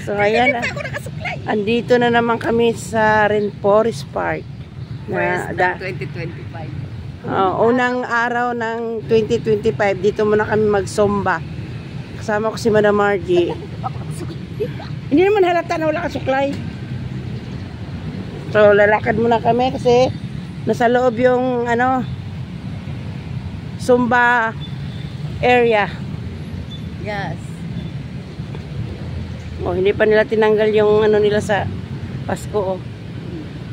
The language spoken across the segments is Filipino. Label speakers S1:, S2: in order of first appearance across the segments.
S1: So ayan, andito na naman kami sa Rainforest Park na 2025. Unang araw ng 2025, dito muna kami mag-zumba. Kasama ko si Madam Margie. Hindi naman halata na wala ka suklay. So lalakad muna kami kasi nasa loob yung Zumba area.
S2: Yes.
S1: Hindi pa nila tinanggal yung nila sa Pasko.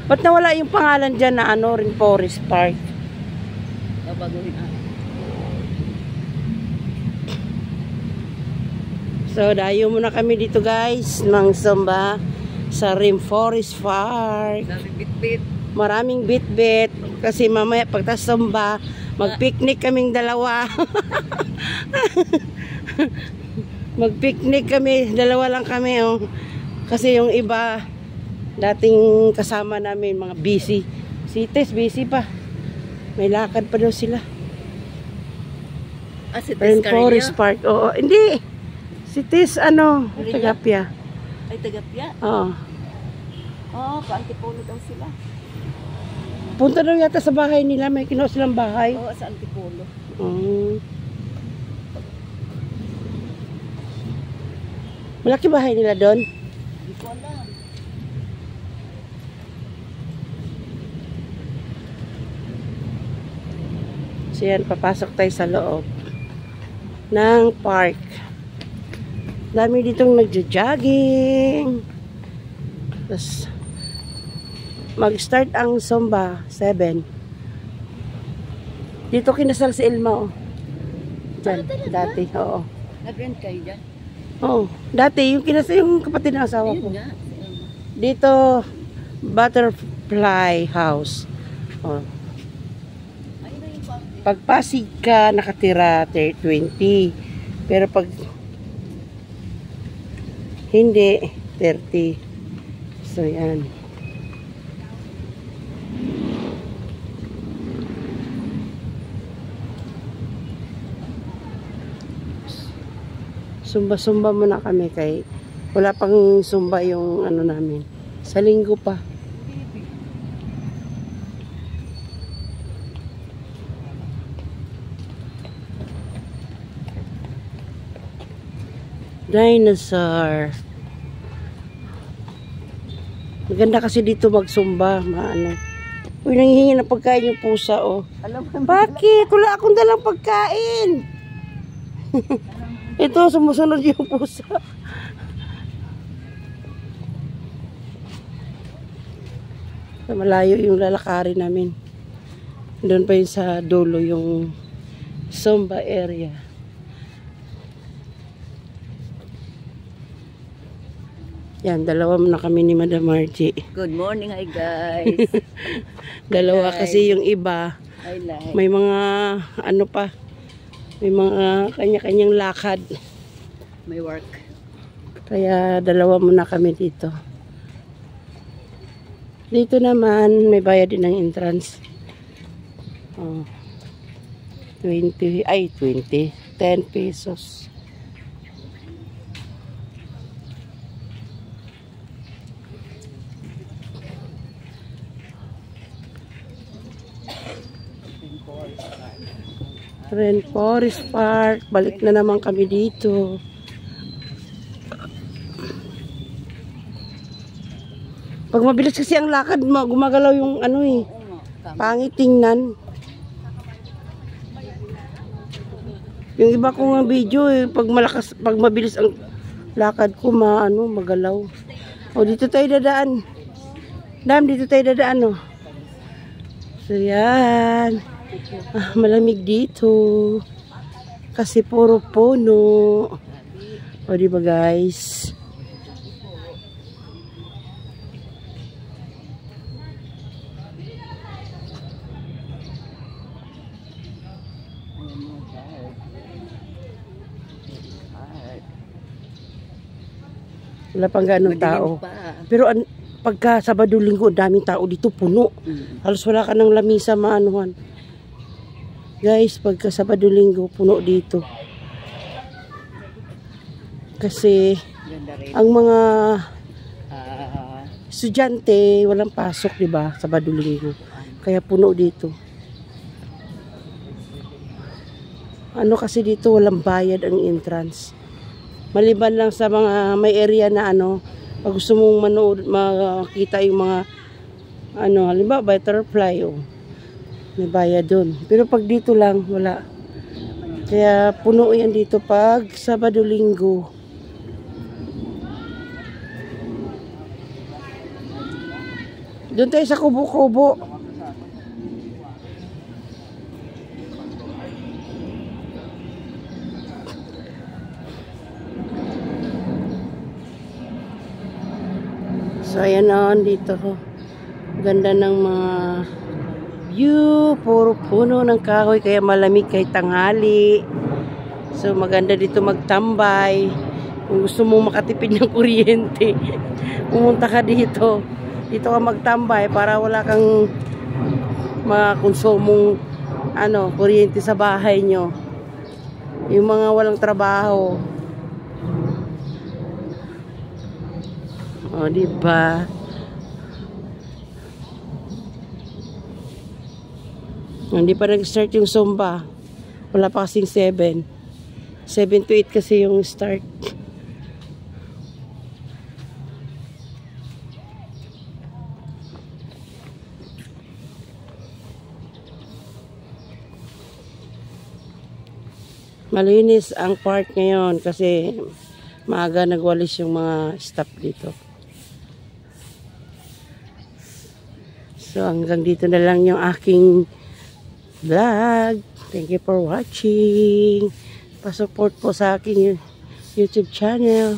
S1: Ba't nawala yung pangalan dyan na Rainforest Park?
S2: Babaguhin
S1: So dayo muna kami dito guys ng Zumba sa Rainforest Park. Maraming bit-bit kasi mamaya pagtas Zumba mag-picnic kaming dalawa. Mag-picnic kami, dalawa lang kami kasi yung iba dating kasama namin mga busy. Si Tess busy pa. May lakad pa daw sila.
S2: Si Tess
S1: Rainforest Park. Oo, hindi. Si Tess Tagapia.
S2: Ay, Tagapia?
S1: Oo.
S2: Oo, pa-Antipolo daw sila.
S1: Punta daw yata sa bahay nila, may kinuha silang bahay.
S2: Oo, sa Antipolo.
S1: Malaki bahay nila doon?
S2: Hindi ko alam.
S1: So yan, papasok tayo sa loob ng park. Dami ditong nagja-jogging. Tapos mag-start ang Zumba 7. Dito kinasal si Ilma Diyan, dati. Oo.
S2: Nag-rent kayo dyan?
S1: Oo. Dati, yung kinasal yung kapatid ng asawa ko. Dito, Butterfly House. Oh. Pag Pasig ka, nakatira 20. Pero pag hindi, 30. So, yan. Zumba-zumba muna kami kay wala pang zumba yung namin. Sa linggo pa. Dinosaur. Maganda kasi dito mag-zumba, Uy, nanghihingi ng pagkain yung pusa, Bakit? Wala akong dalang pagkain. Ito, sumusunod yung pusa. Malayo yung lalakarin namin. Doon pa yun sa dulo yung Zumba area. Yan, dalawa muna kami ni Madam Margie.
S2: Good morning, hi guys.
S1: Dalawa kasi yung iba. May mga pa. May mga kanya-kanyang lakad.
S2: May work.
S1: Kaya dalawa muna kami dito. Dito naman, may bayad din ng entrance. 10 pesos. Rainforest Park. Balik na naman kami dito. Pag mabilis kasi ang lakad, gumagalaw yung pangit tingnan. Yung iba kong video pag mabilis ang lakad ko, magalaw. Dito tayo dadaan. Dito tayo dadaan, So yan. Malamig dito. Kasi puro puno. Diba guys? Wala pang ganong tao. Pero pagka Sabado Linggo, daming tao dito, puno. Halos wala ka ng lamisa maanuhan. Guys, pagka Sabado Linggo, puno dito. Kasi
S2: Ganda rin.
S1: ang mga
S2: Ah,
S1: estudyante walang pasok, 'di ba? Sabado Linggo. Kaya puno dito. Ano kasi dito walang bayad ang entrance. Maliban lang sa mga may area na ano, pag gusto mong manood, makita yung mga ano, halimbawa butterfly, oh, may bayad doon. Pero pag dito lang, wala. Kaya puno yan dito pag Sabado Linggo. Doon tayo sa kubo-kubo. So ayan na, dito ko. Ganda ng mga view, puro puno ng kahoy, kaya malamig kahit tanghali. So maganda dito magtambay. Kung gusto mong makatipid ng kuryente, pumunta ka dito. Dito ka magtambay para wala kang makonsumong ano, kuryente sa bahay nyo. Yung mga walang trabaho. O, diba? Hindi pa nag-start yung Zumba. Wala pa kasing 7. 7 to 8 kasi yung start. Malinis ang park ngayon kasi maaga nagwalis yung mga staff dito. So hanggang dito na lang yung aking vlog. Thank you for watching. Pa-support po sa aking YouTube channel.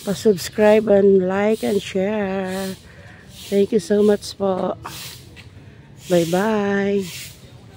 S1: Pa-subscribe and like and share. Thank you so much po. Bye-bye.